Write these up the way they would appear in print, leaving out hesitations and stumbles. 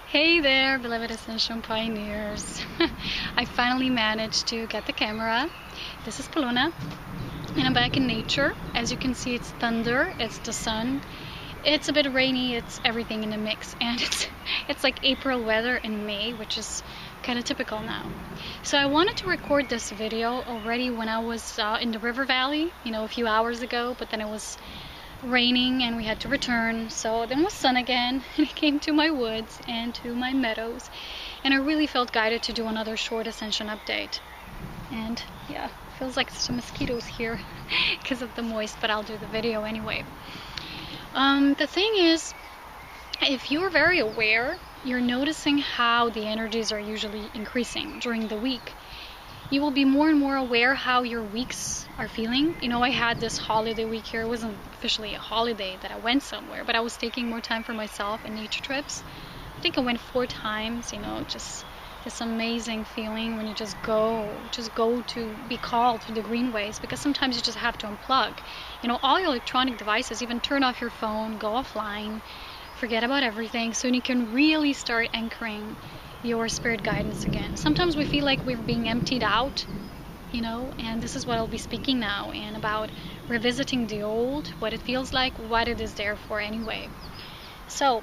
Hey there, beloved Ascension pioneers. I finally managed to get the camera. This is Paluna, and I'm back in nature. As you can see, it's thunder, it's the sun, it's a bit rainy, it's everything in a mix, and it's like April weather in May, which is kind of typical now. So I wanted to record this video already when I was in the river valley, a few hours ago, but then it was raining and we had to return. So then it was sun again, and it came to my woods and to my meadows, and I really felt guided to do another short Ascension update. And yeah, feels like some mosquitoes here because of the moist, but I'll do the video anyway. The thing is, if you're very aware, you're noticing how the energies are usually increasing during the week. You will be more and more aware how your weeks are feeling. I had this holiday week here. It wasn't officially a holiday that I went somewhere, but I was taking more time for myself and nature trips. I think I went 4 times, just this amazing feeling when you just go to be called to the greenways, because sometimes you just have to unplug. All your electronic devices, even turn off your phone, go offline, forget about everything, so you can really start anchoring your spirit guidance again. Sometimes we feel like we're being emptied out, and this is what I'll be speaking now, and about revisiting the old, what it feels like, what it is there for anyway. So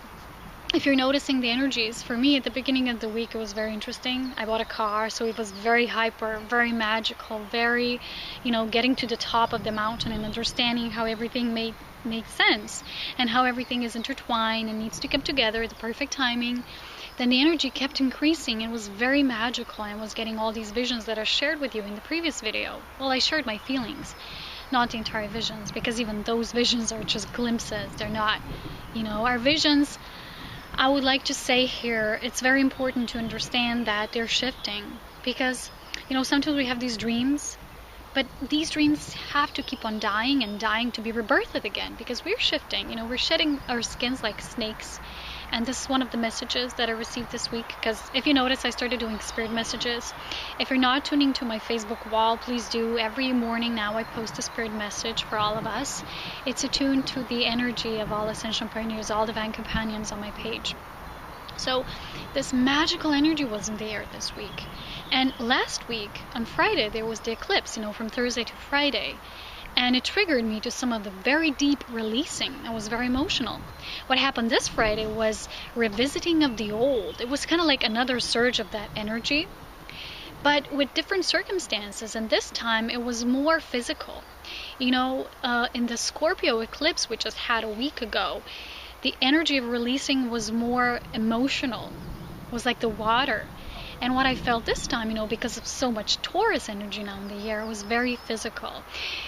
if you're noticing the energies, for me at the beginning of the week it was very interesting. I bought a car, so it was very hyper, very magical, very, getting to the top of the mountain and understanding how everything makes sense and how everything is intertwined and needs to come together at the perfect timing. Then the energy kept increasing and was very magical, and I was getting all these visions that I shared with you in the previous video. Well, I shared my feelings, not the entire visions, because even those visions are just glimpses. They're not, our visions. I would like to say here, it's very important to understand that they're shifting, because, sometimes we have these dreams, but these dreams have to keep on dying and dying to be rebirthed again, because we're shifting, we're shedding our skins like snakes. And this is one of the messages that I received this week, because if you notice, I started doing spirit messages. If you're not tuning to my Facebook wall, please do. Every morning now I post a spirit message for all of us. It's attuned to the energy of all Ascension pioneers, all divine companions on my page. So this magical energy was in the air this week. And last week, on Friday, there was the eclipse, from Thursday to Friday. And it triggered me to some of the very deep releasing. I was very emotional. What happened this Friday was revisiting of the old. It was kind of like another surge of that energy, but with different circumstances. And this time it was more physical. In the Scorpio eclipse we just had a week ago, the energy of releasing was more emotional. It was like the water. And what I felt this time, because of so much Taurus energy now in the year, was very physical.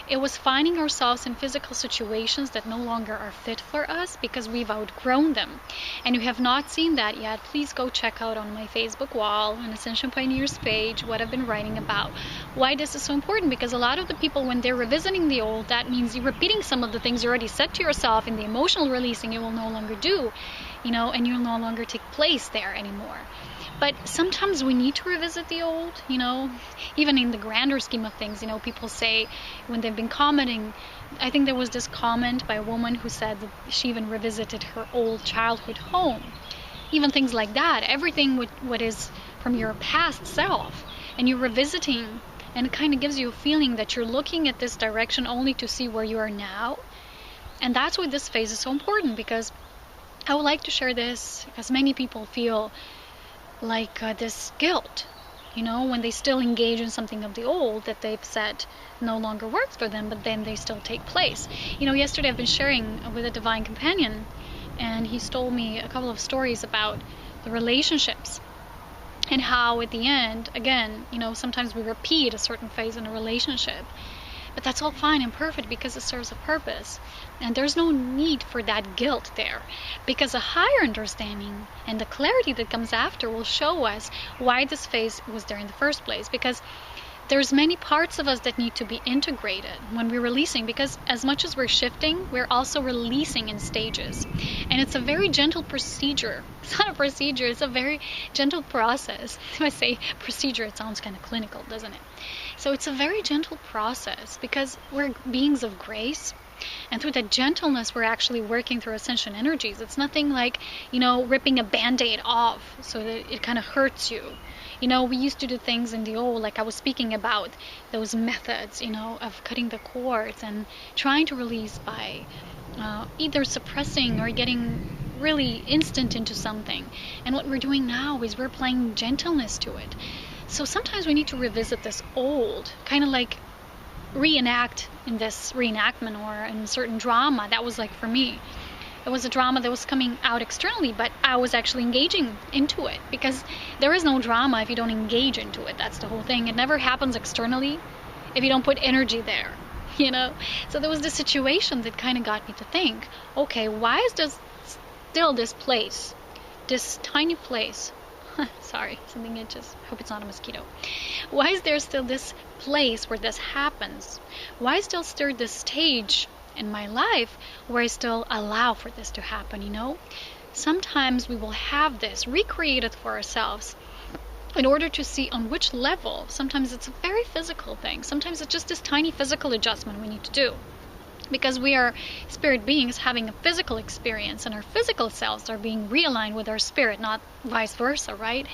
It was finding ourselves in physical situations that no longer are fit for us because we've outgrown them. And you have not seen that yet, please go check out on my Facebook wall, on Ascension Pioneers page, what I've been writing about. Why this is so important, because a lot of the people, when they're revisiting the old, that means you're repeating some of the things you already said to yourself in the emotional releasing you will no longer do, and you'll no longer take place there anymore. But sometimes we need to revisit the old, even in the grander scheme of things. People say when they've been commenting, I think there was this comment by a woman who said that she even revisited her old childhood home. Even things like that, everything what is from your past self, and you're revisiting, and it kind of gives you a feeling that you're looking at this direction only to see where you are now. And that's why this phase is so important, because I would like to share this, because many people feel like this guilt, when they still engage in something of the old that they've said no longer works for them, but then they still take place. Yesterday I've been sharing with a divine companion, and he's told me a couple of stories about the relationships and how at the end, again, sometimes we repeat a certain phase in a relationship. But that's all fine and perfect because it serves a purpose. And there's no need for that guilt there, because a higher understanding and the clarity that comes after will show us why this phase was there in the first place. Because there's many parts of us that need to be integrated when we're releasing, because as much as we're shifting, we're also releasing in stages. And it's a very gentle procedure. It's not a procedure, it's a very gentle process. If I say procedure, it sounds kind of clinical, doesn't it? So it's a very gentle process, because we're beings of grace. And through that gentleness, we're actually working through ascension energies. It's nothing like, ripping a band-aid off so that it kind of hurts you. We used to do things in the old, like I was speaking about, those methods, of cutting the cords and trying to release by either suppressing or getting really instant into something. And what we're doing now is we're applying gentleness to it. So sometimes we need to revisit this old, kind of like reenact in this reenactment or in a certain drama. That was like for me. It was a drama that was coming out externally, but I was actually engaging into it, because there is no drama if you don't engage into it. That's the whole thing. It never happens externally if you don't put energy there, So there was this situation that kind of got me to think, okay, why is this still this place, this tiny place? Sorry, something itches. Hope it's not a mosquito. Why is there still this place where this happens? Why is still this stage in my life where I still allow for this to happen, Sometimes we will have this recreated for ourselves in order to see on which level. Sometimes it's a very physical thing. Sometimes it's just this tiny physical adjustment we need to do. Because we are spirit beings having a physical experience, and our physical selves are being realigned with our spirit, not vice versa, right?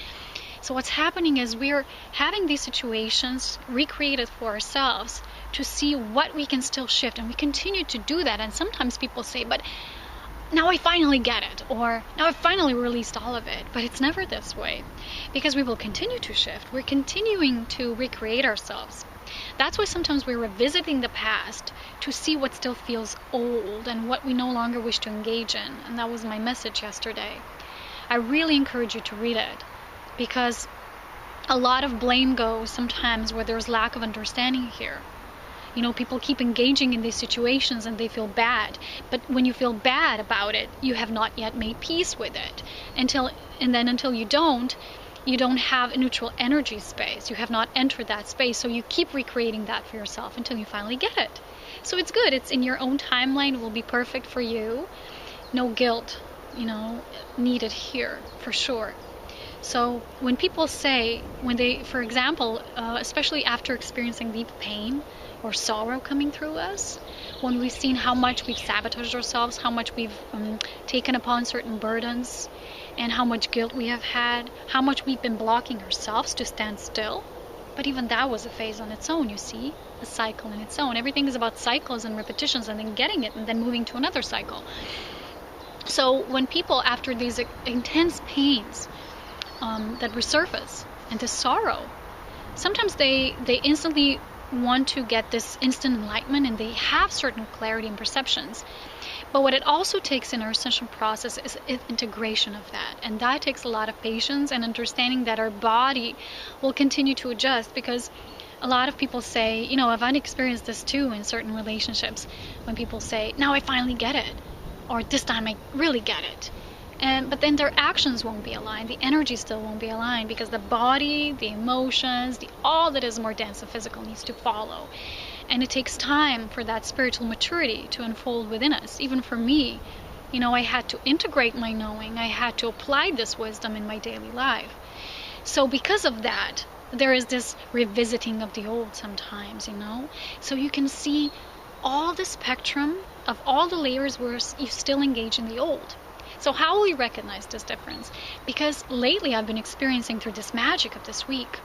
So what's happening is we're having these situations recreated for ourselves to see what we can still shift, and we continue to do that. And sometimes people say, but now I finally get it, or now I finally released all of it. But it's never this way, because we will continue to shift. We're continuing to recreate ourselves. That's why sometimes we're revisiting the past to see what still feels old and what we no longer wish to engage in. And that was my message yesterday. I really encourage you to read it, because a lot of blame goes sometimes where there's lack of understanding here. People keep engaging in these situations and they feel bad. But when you feel bad about it, you have not yet made peace with it. Until you don't have a neutral energy space. You have not entered that space. So you keep recreating that for yourself until you finally get it. So it's good. It's in your own timeline. It will be perfect for you. No guilt, needed here, for sure. So when people say, for example, especially after experiencing deep pain or sorrow coming through us, when we've seen how much we've sabotaged ourselves, how much we've taken upon certain burdens, and how much guilt we have had, how much we've been blocking ourselves to stand still. But even that was a phase on its own, you see, a cycle in its own. Everything is about cycles and repetitions, and then getting it and then moving to another cycle. So when people, after these intense pains that resurface and this sorrow, sometimes they instantly want to get this instant enlightenment, and they have certain clarity and perceptions. But what it also takes in our ascension process is integration of that. And that takes a lot of patience and understanding that our body will continue to adjust, because a lot of people say, I've experienced this too in certain relationships, when people say, now I finally get it, or this time I really get it. But then their actions won't be aligned. The energy still won't be aligned, because the body, the emotions, all that is more dense and physical needs to follow. And it takes time for that spiritual maturity to unfold within us. Even for me, I had to integrate my knowing. I had to apply this wisdom in my daily life. So because of that, there is this revisiting of the old sometimes, So you can see all the spectrum of all the layers where you still engage in the old. So how will we recognize this difference? Because lately I've been experiencing through this magic of this week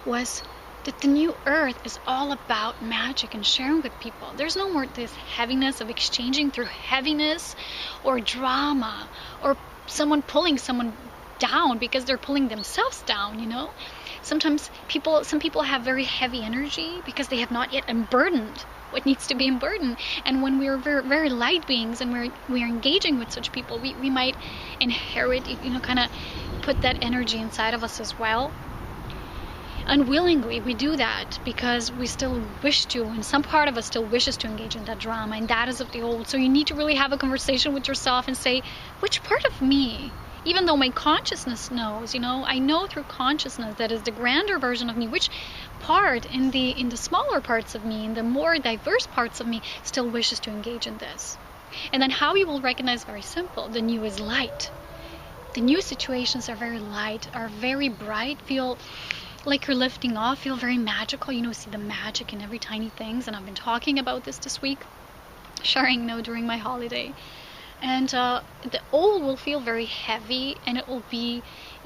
was that the new earth is all about magic and sharing with people. There's no more this heaviness of exchanging through heaviness or drama or someone pulling someone down because they're pulling themselves down, Sometimes some people have very heavy energy because they have not yet unburdened what needs to be unburdened. And when we're very, very light beings and we're engaging with such people, we might inherit, kind of put that energy inside of us as well. Unwillingly, we do that because we still wish to, and some part of us still wishes to engage in that drama, and that is of the old. So you need to really have a conversation with yourself and say, which part of me, even though my consciousness knows, I know through consciousness that is the grander version of me, which part in the smaller parts of me, in the more diverse parts of me, still wishes to engage in this. And then how you will recognize, very simple, the new is light. The new situations are very light, are very bright, feel like you're lifting off, feel very magical, see the magic in every tiny things. And I've been talking about this week, sharing, during my holiday. And the old will feel very heavy, and it will be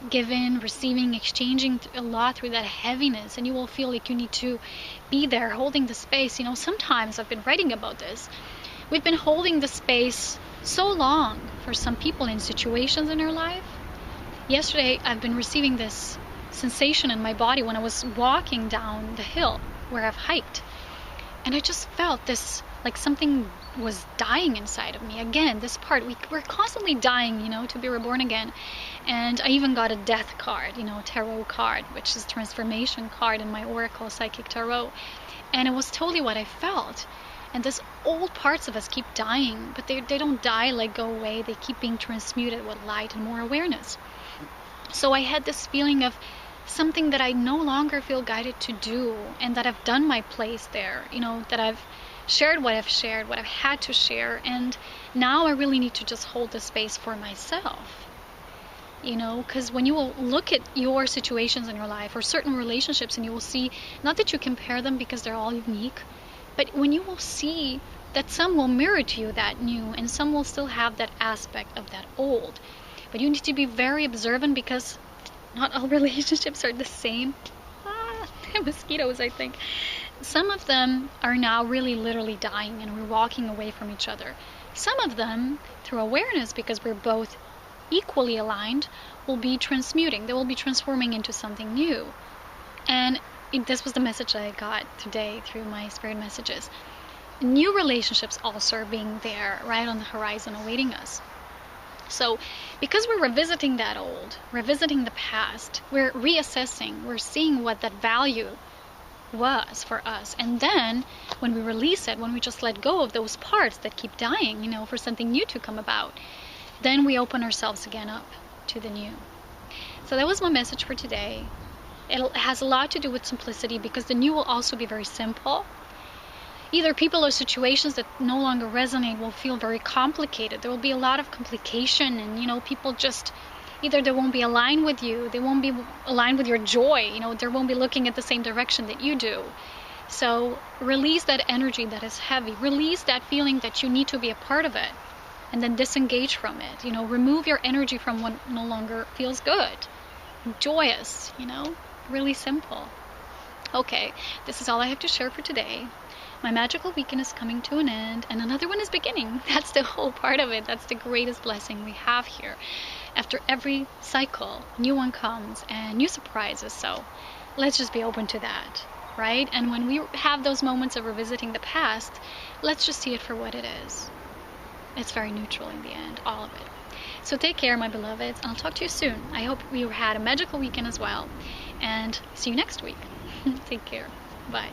given, receiving, exchanging a lot through that heaviness, and you will feel like you need to be there holding the space. Sometimes I've been writing about this. We've been holding the space so long for some people in situations in their life. Yesterday, I've been receiving this sensation in my body when I was walking down the hill where I've hiked, and I just felt this, like something was dying inside of me. Again, this part, we're constantly dying, to be reborn again. And I even got a death card, tarot card, which is transformation card in my Oracle Psychic Tarot. And it was totally what I felt. And these old parts of us keep dying, but they don't die, like go away. They keep being transmuted with light and more awareness. So I had this feeling of something that I no longer feel guided to do, and that I've done my place there, that I've shared what I've shared, what I've had to share, and now I really need to just hold the space for myself. Because when you will look at your situations in your life or certain relationships, and you will see, not that you compare them because they're all unique, but when you will see that some will mirror to you that new, and some will still have that aspect of that old. But you need to be very observant, because not all relationships are the same. Mosquitoes, I think. Some of them are now really literally dying, and we're walking away from each other. Some of them, through awareness, because we're both equally aligned, will be transmuting. They will be transforming into something new. And this was the message that I got today through my spirit messages. New relationships also are being there, right on the horizon, awaiting us. So, because we're revisiting that old, revisiting the past, we're reassessing, we're seeing what that value was for us. And then, when we release it, when we just let go of those parts that keep dying, for something new to come about, then we open ourselves again up to the new. So that was my message for today. It has a lot to do with simplicity, because the new will also be very simple. Either people or situations that no longer resonate will feel very complicated. There will be a lot of complication, and people just, either they won't be aligned with you, they won't be aligned with your joy, they won't be looking at the same direction that you do. So release that energy that is heavy, release that feeling that you need to be a part of it, and then disengage from it. Remove your energy from what no longer feels good, joyous, really simple. Okay, this is all I have to share for today. My magical weekend is coming to an end, and another one is beginning. That's the whole part of it. That's the greatest blessing we have here. After every cycle, new one comes and new surprises. So let's just be open to that, right? And when we have those moments of revisiting the past, let's just see it for what it is. It's very neutral in the end, all of it. So take care, my beloveds. I'll talk to you soon. I hope you had a magical weekend as well. And see you next week. Take care. Bye.